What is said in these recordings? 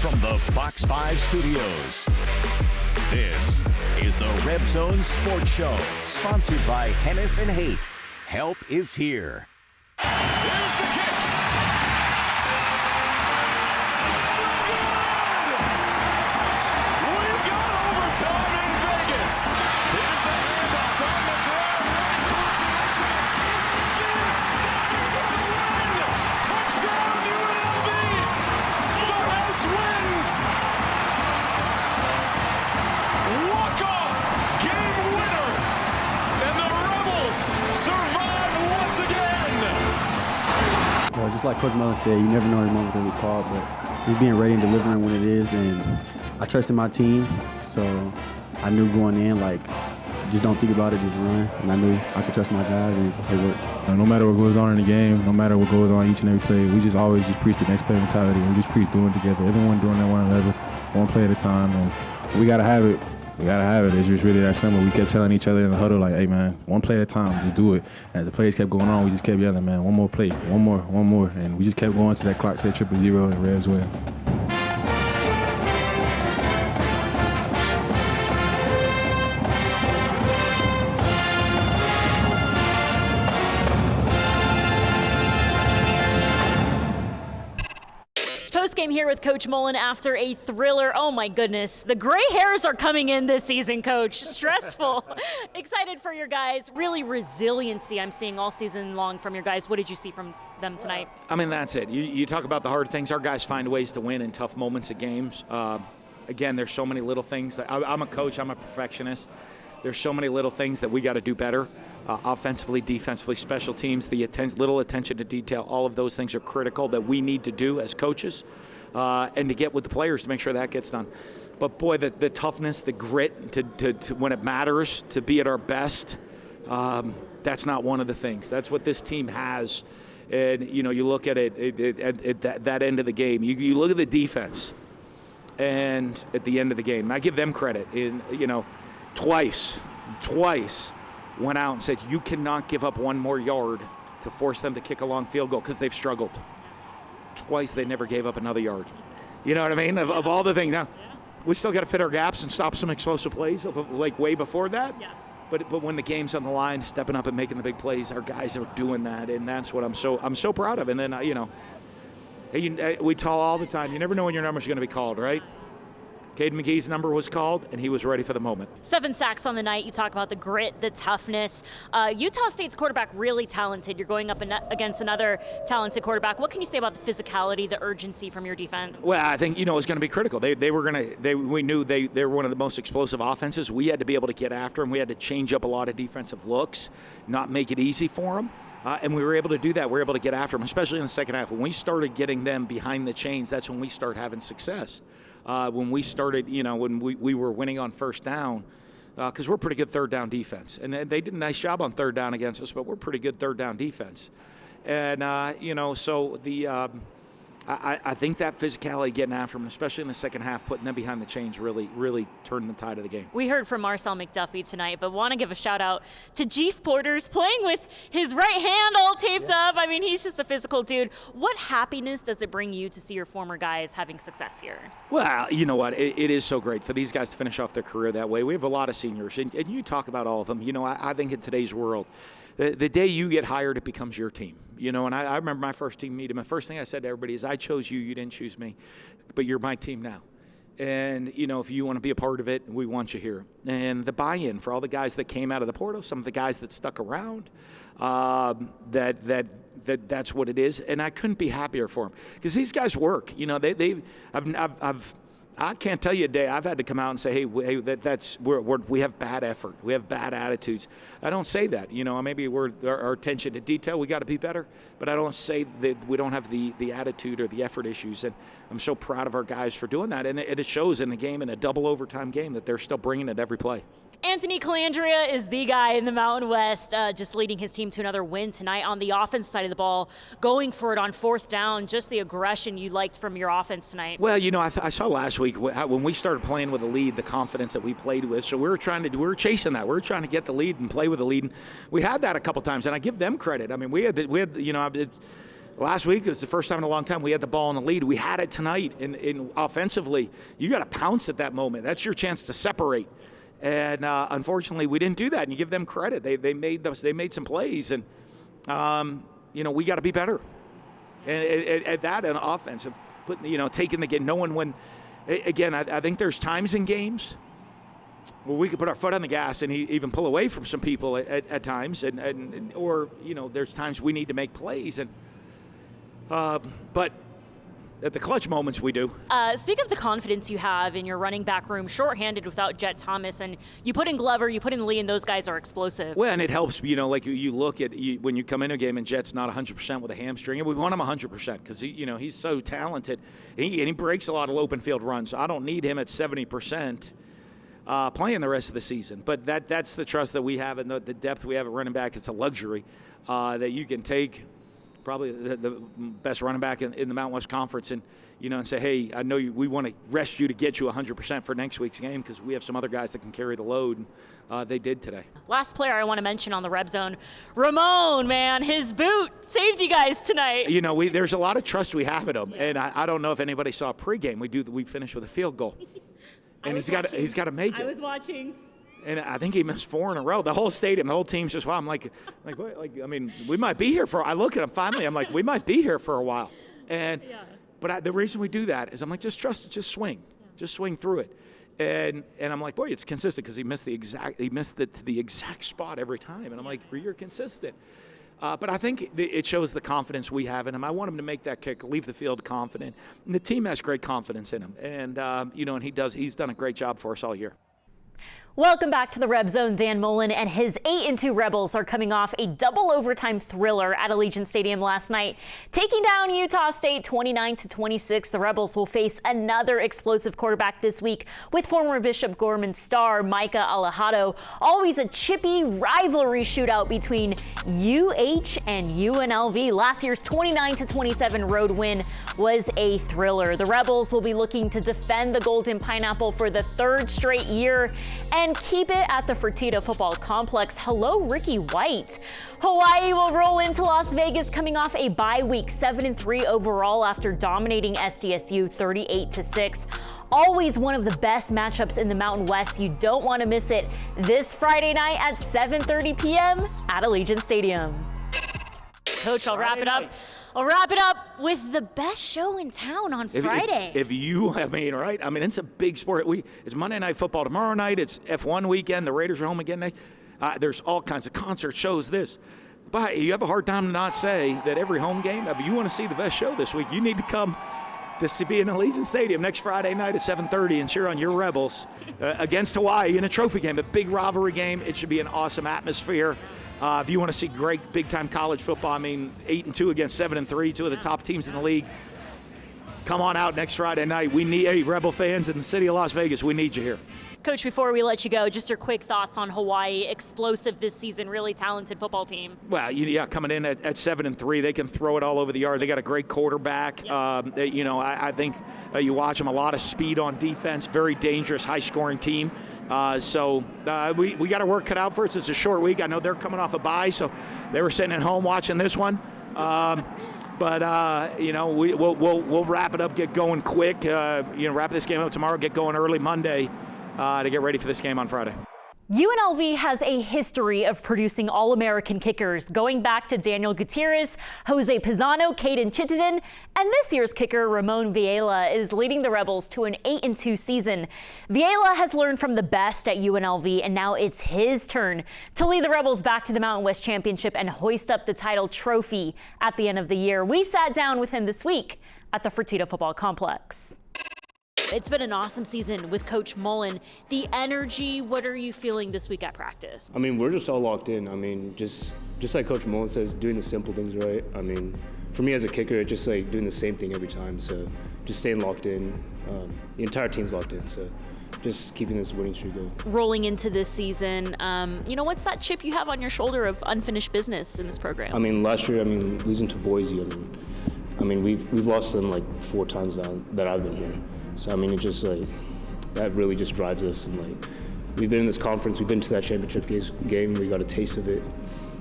From the Fox 5 studios, this is the RebZone Sports Show, sponsored by Hennis and Haight. Help is here. Here's the kick. We've got overtime in Vegas. Here's the handoff on the ground, right towards the end zone. It's McGee diving for the win. Touchdown UNLV. The house wins. Walk-off game winner, and the Rebels survive once again. Well, just like Coach Mullen said, you never know when the moment's going to be called, but just being ready and delivering when it is, and I trusted my team, so I knew going in, like, just don't think about it, just run, and I knew I could trust my guys, and it worked. No matter what goes on in the game, no matter what goes on each and every play, we just always just preach the next play mentality. We just preach doing it together, everyone doing that one another, one play at a time, and we got to have it. We got to have it. It's just really that simple. We kept telling each other in the huddle, like, hey, man, one play at a time, just do it. As the plays kept going on, we just kept yelling, man, one more play, one more. And we just kept going to that clock said 000 and Reb's way. Game here with Coach Mullen after a thriller. Oh my goodness, the gray hairs are coming in this season, Coach. Stressful. Excited for your guys. Really resiliency I'm seeing all season long from your guys. What did you see from them tonight? I mean, that's it. You talk about the hard things. Our guys find ways to win in tough moments of games. Again, there's so many little things. I'm a coach. I'm a perfectionist. There's so many little things that we got to do better. Offensively, defensively, special teams, the little attention to detail, all of those things are critical that we need to do as coaches and to get with the players to make sure that gets done. But boy, the toughness, the grit to when it matters, to be at our best, that's not one of the things. That's what this team has. And, you know, you look at it at that end of the game. You look at the defense and at the end of the game. And I give them credit. Twice went out and said, you cannot give up one more yard to force them to kick a long field goal because they've struggled. Twice they never gave up another yard. You know what I mean? Of all the things. Now, we still got to fit our gaps and stop some explosive plays like way before that. Yeah. But when the game's on the line, stepping up and making the big plays, our guys are doing that, and that's what I'm so proud of. And then, we tell all the time, you never know when your number's going to be called, right? Caden McGee's number was called, and he was ready for the moment. 7 sacks on the night. You talk about the grit, the toughness. Utah State's quarterback really talented. You're going up against another talented quarterback. What can you say about the physicality, the urgency from your defense? Well, I think, it was going to be critical. We knew they were one of the most explosive offenses. We had to be able to get after them. We had to change up a lot of defensive looks, not make it easy for them. And we were able to do that. We were able to get after them, especially in the second half. When we started getting them behind the chains, that's when we started having success. When we started, when we were winning on first down, because we're a pretty good third down defense. And they did a nice job on third down against us, but we're pretty good third down defense. And, so I think that physicality getting after them, especially in the second half, putting them behind the chains really turned the tide of the game. We heard from Marcel McDuffie tonight, but want to give a shout out to Jeef Porters playing with his right hand all taped up. I mean, he's just a physical dude. What happiness does it bring you to see your former guys having success here? Well, you know what? It is so great for these guys to finish off their career that way. We have a lot of seniors, and you talk about all of them. I think in today's world, the day you get hired, it becomes your team. And I remember my first team meeting. The first thing I said to everybody is, I chose you, you didn't choose me, but you're my team now. And, if you want to be a part of it, we want you here. And the buy-in for all the guys that came out of the portal, some of the guys that stuck around, that's what it is. And I couldn't be happier for them because these guys work. I can't tell you a day I've had to come out and say, hey, we have bad effort. We have bad attitudes. I don't say that. Maybe our attention to detail, we got to be better. But I don't say that we don't have the attitude or the effort issues. And I'm so proud of our guys for doing that. And it shows in the game, in a double overtime game, that they're still bringing it every play. Anthony Calandria is the guy in the Mountain West, just leading his team to another win tonight on the offense side of the ball, going for it on fourth down, just the aggression you liked from your offense tonight. Well, I saw last week when we started playing with a lead, the confidence that we played with. So we were chasing that. We were trying to get the lead and play with the lead. And we had that a couple times, and I give them credit. I mean, we had last week, it was the first time in a long time we had the ball in the lead. We had it tonight. In offensively, you got to pounce at that moment. That's your chance to separate. And unfortunately, we didn't do that. And you give them credit. They made some plays, and we got to be better. And at that, an offensive, taking the game, knowing when. Again, I think there's times in games where we could put our foot on the gas and even pull away from some people at times, or there's times we need to make plays, but at the clutch moments we do. Speak of the confidence you have in your running back room, shorthanded without Jet Thomas, and you put in Glover, you put in Lee, and those guys are explosive. Well, and it helps, like you look at when you come in a game and Jet's not 100% with a hamstring, and we want him 100% because he's so talented, and he breaks a lot of open field runs. So I don't need him at 70%. Playing the rest of the season, but that's the trust that we have and the depth we have at running back. It's a luxury that you can take probably the best running back in the Mountain West Conference and say, hey, I know we want to rest you to get you 100% for next week's game because we have some other guys that can carry the load, and they did today. Last player I want to mention on the RebZone, Ramon, man, his boot saved you guys tonight. There's a lot of trust we have in him, and I don't know if anybody saw pregame. We finished with a field goal. And he's got to make it. I was watching. And I think he missed 4 in a row. The whole stadium, the whole team's just, wow. I'm like, we might be here I look at him finally. I'm like, we might be here for a while. And, but the reason we do that is I'm like, just trust it, just swing. Yeah. Just swing through it. And I'm like, boy, it's consistent because he missed the exact spot every time. And I'm like, you're consistent. But I think it shows the confidence we have in him. I want him to make that kick, leave the field confident. And the team has great confidence in him. And, and he's done a great job for us all year. Welcome back to the RebZone. Dan Mullen and his 8-2 Rebels are coming off a double overtime thriller at Allegiant Stadium last night. Taking down Utah State 29-26, the Rebels will face another explosive quarterback this week with former Bishop Gorman star Micah Alejado. Always a chippy rivalry shootout between UH and UNLV. Last year's 29-27 road win was a thriller. The Rebels will be looking to defend the Golden Pineapple for the 3rd straight year and keep it at the Fertitta Football Complex. Hello, Ricky White. Hawaii will roll into Las Vegas coming off a bye week, 7-3 overall after dominating SDSU 38-6. Always one of the best matchups in the Mountain West. You don't want to miss it this Friday night at 7:30 p.m. at Allegiant Stadium. Coach, I'll wrap it up with the best show in town on Friday. It's a big sport. It's Monday Night Football tomorrow night. It's F1 weekend. The Raiders are home again. There's all kinds of concert shows. But you have a hard time to not say that every home game, if you want to see the best show this week, you need to come to be in Allegiant Stadium next Friday night at 7:30 and cheer on your Rebels against Hawaii in a trophy game, a big rivalry game. It should be an awesome atmosphere. If you want to see great big-time college football, 8-2 against 7-3, 2 of the top teams in the league, come on out next Friday night. We need Rebel fans in the city of Las Vegas. We need you here. Coach, before we let you go, just your quick thoughts on Hawaii. Explosive this season, really talented football team. Well, coming in at 7-3, they can throw it all over the yard. They got a great quarterback. Yep. I think you watch them, a lot of speed on defense, very dangerous, high-scoring team. We got our work cut out for us. It's a short week. I know they're coming off a bye, so they were sitting at home watching this one. We'll wrap it up, get going quick. Wrap this game up tomorrow, get going early Monday to get ready for this game on Friday. UNLV has a history of producing All-American kickers, going back to Daniel Gutierrez, Jose Pizano, Caden Chittenden, and this year's kicker, Ramon Villela, is leading the Rebels to an 8-2 season. Villela has learned from the best at UNLV, and now it's his turn to lead the Rebels back to the Mountain West Championship and hoist up the title trophy at the end of the year. We sat down with him this week at the Fertitta Football Complex. It's been an awesome season with Coach Mullen. The energy, what are you feeling this week at practice? We're just all locked in. Just like Coach Mullen says, doing the simple things right. For me as a kicker, it's just like doing the same thing every time. So just staying locked in. The entire team's locked in. So just keeping this winning streak going. Rolling into this season, what's that chip you have on your shoulder of unfinished business in this program? Last year, losing to Boise. We've lost them like 4 times now that I've been here. So, it just that really just drives us. And we've been in this conference, we've been to that championship game, we got a taste of it.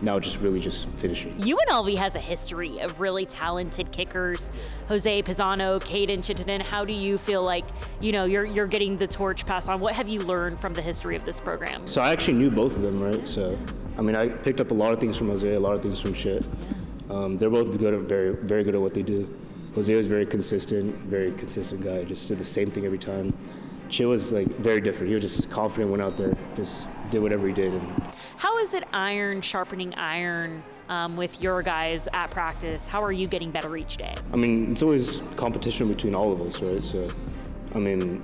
now just really just finishing. UNLV has a history of really talented kickers. Jose Pizano, Caden, Chittenden. How do you feel like, you're getting the torch passed on? What have you learned from the history of this program? So I actually knew both of them, right? So, I mean, I picked up a lot of things from Jose, a lot of things from Chit. They're both very, very good at what they do. Jose was very consistent guy, just did the same thing every time. Chit was like very different. He was just confident, went out there, just did whatever he did. And how is it iron sharpening iron with your guys at practice? How are you getting better each day? I mean, it's always competition between all of us, right? So, I mean,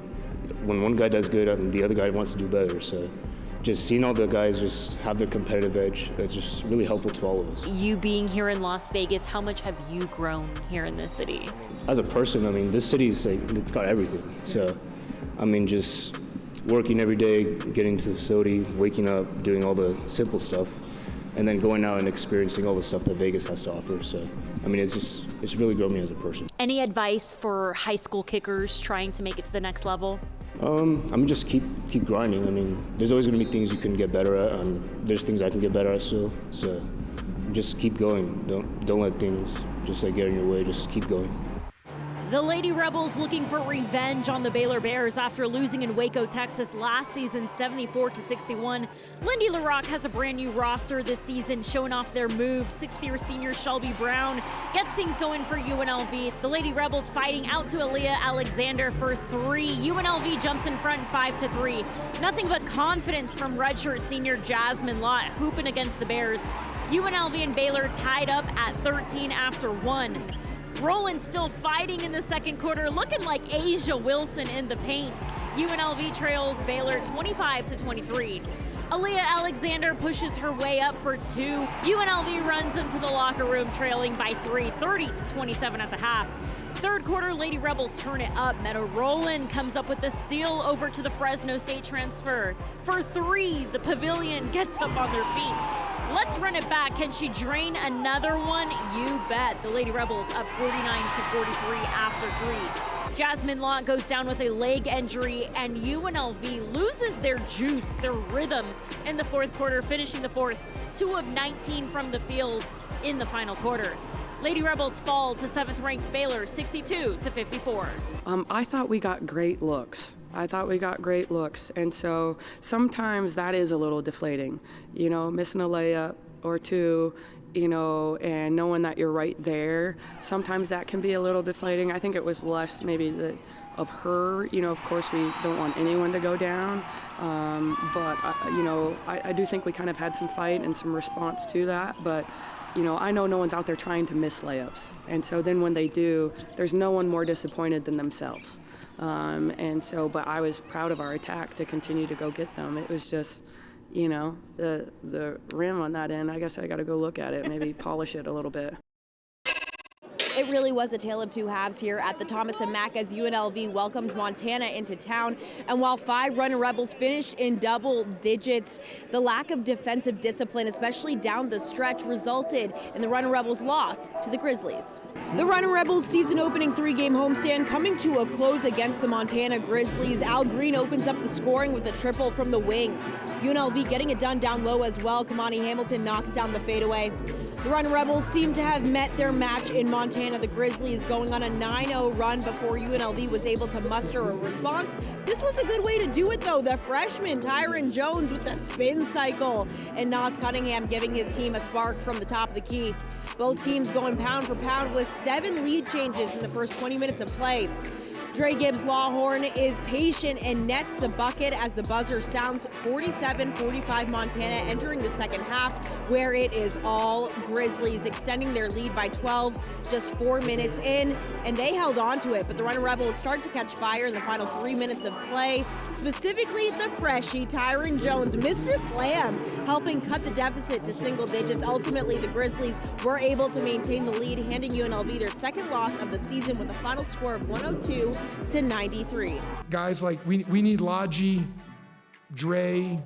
when one guy does good, the other guy wants to do better. So, just seeing all the guys just have their competitive edge, that's just really helpful to all of us. You being here in Las Vegas, how much have you grown here in this city? As a person, I mean, this city's like, it's got everything. So, I mean, just working every day, getting to the facility, waking up, doing all the simple stuff, and then going out and experiencing all the stuff that Vegas has to offer. So, I mean, it's really grown me as a person. Any advice for high school kickers trying to make it to the next level? I mean, just keep grinding. I mean, there's always going to be things you can get better at, and there's things I can get better at still. So, just keep going. Don't let things just like get in your way. Just keep going. The Lady Rebels looking for revenge on the Baylor Bears after losing in Waco, Texas last season 74-61. Lindy LaRocque has a brand new roster this season, showing off their move. Sixth-year senior Shelby Brown gets things going for UNLV. The Lady Rebels fighting out to Aaliyah Alexander for three. UNLV jumps in front 5-3. Nothing but confidence from redshirt senior Jasmine Lott hooping against the Bears. UNLV and Baylor tied up at 13 after 1. Roland still fighting in the second quarter, looking like Asia Wilson in the paint. UNLV trails Baylor 25-23. Aaliyah Alexander pushes her way up for two. UNLV runs into the locker room trailing by 3, 30-27 at the half. Third quarter, Lady Rebels turn it up. Meta Roland comes up with the steal over to the Fresno State transfer. For three, the Pavilion gets up on their feet. Let's run it back. Can she drain another one? You bet. The Lady Rebels up 49-43 after three. Jasmine Lott goes down with a leg injury, and UNLV loses their juice, their rhythm in the fourth quarter, finishing the fourth 2 of 19 from the field in the final quarter. Lady Rebels fall to 7th-ranked Baylor 62-54. I thought we got great looks. And so sometimes that is a little deflating, missing a layup or two, and knowing that you're right there. Sometimes that can be a little deflating. I think it was less maybe of her. Of course, we don't want anyone to go down, but I do think we kind of had some fight and some response to that. But I know no one's out there trying to miss layups, and so then when they do, there's no one more disappointed than themselves. But I was proud of our attack to continue to go get them. It was just, the rim on that end. I guess I got to go look at it, maybe polish it a little bit. It really was a tale of two halves here at the Thomas and Mack as UNLV welcomed Montana into town. And while 5 Runnin' Rebels finished in double digits, the lack of defensive discipline, especially down the stretch, resulted in the Runnin' Rebels' loss to the Grizzlies. The Runnin' Rebels season-opening 3-game homestand coming to a close against the Montana Grizzlies. Al Green opens up the scoring with a triple from the wing. UNLV getting it done down low as well. Kamani Hamilton knocks down the fadeaway. The Runnin' Rebels seem to have met their match in Montana. The Grizzlies going on a 9-0 run before UNLV was able to muster a response. This was a good way to do it, though. The freshman Tyron Jones with the spin cycle, and Nas Cunningham giving his team a spark from the top of the key. Both teams going pound for pound with 7 lead changes in the first 20 minutes of play. Dre Gibbs Lawhorn is patient and nets the bucket as the buzzer sounds. 47-45 Montana entering the second half, where it is all Grizzlies, extending their lead by 12 just 4 minutes in, and they held on to it. But the Runnin' Rebels start to catch fire in the final 3 minutes of play. Specifically, the freshie Tyron Jones, Mr. Slam, helping cut the deficit to single digits. Ultimately, the Grizzlies were able to maintain the lead, handing UNLV their second loss of the season with a final score of 102-93. Guys like we need Lodgy, Dre,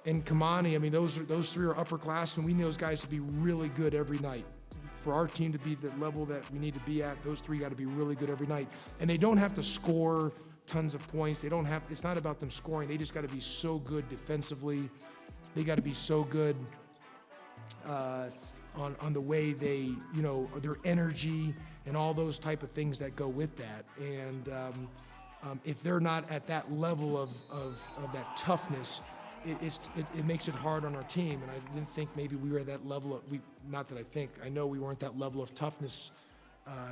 and Kamani. I mean, those 3 are upperclassmen. We need those guys to be really good every night. For our team to be the level that we need to be at, those 3 got to be really good every night. And they don't have to score tons of points. It's not about them scoring. They just got to be so good defensively. They got to be so good on the way they, their energy and all those type of things that go with that. And if they're not at that level of that toughness, it makes it hard on our team. And I didn't think maybe we were at that level of, not that I think, I know we weren't that level of toughness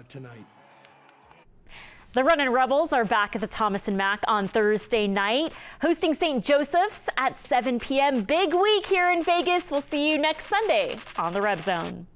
tonight. The Runnin' Rebels are back at the Thomas & Mack on Thursday night, hosting St. Joseph's at 7 p.m. Big week here in Vegas. We'll see you next Sunday on the RebZone.